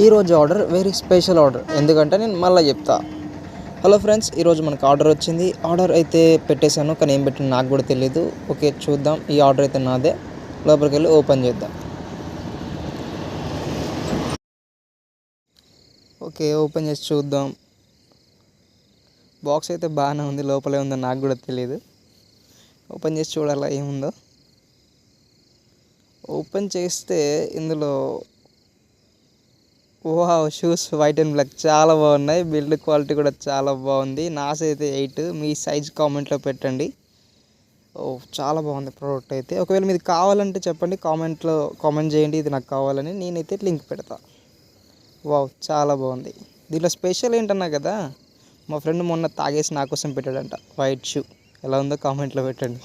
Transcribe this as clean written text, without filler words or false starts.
ఈరోజు order very special order, ఎందుకంటే నేను మళ్ళీ చెప్తా. హలో ఫ్రెండ్స్, ఈరోజు మనకు ఆర్డర్ వచ్చింది. ఆర్డర్ అయితే పెట్టేశాను, కానీ ఏం పెట్టిన నాకు కూడా తెలియదు. ఓకే, చూద్దాం. ఈ ఆర్డర్ అయితే నాదే. లోపలికి వెళ్ళి ఓపెన్ చేద్దాం. ఓకే, ఓపెన్ చేసి చూద్దాం. బాక్స్ అయితే బాగానే ఉంది, లోపలే ఉందో నాకు కూడా తెలియదు. ఓపెన్ చేసి చూడాలా ఏముందో. ఓపెన్ చేస్తే ఇందులో షూస్ వైట్ అండ్ బ్లాక్ చాలా బాగున్నాయి. బిల్డ్ క్వాలిటీ కూడా చాలా బాగుంది. నాస్ అయితే 8. మీ సైజ్ కామెంట్లో పెట్టండి. చాలా బాగుంది ప్రోడక్ట్ అయితే. ఒకవేళ మీది కావాలంటే చెప్పండి, కామెంట్ చేయండి ఇది నాకు కావాలని. నేనైతే లింక్ పెడతా. చాలా బాగుంది. దీంట్లో స్పెషల్ ఏంటన్నా కదా, మా ఫ్రెండ్ మొన్న తాగేసి నా కోసం పెట్టాడంట వైట్ షూ. ఎలా ఉందో కామెంట్లో పెట్టండి.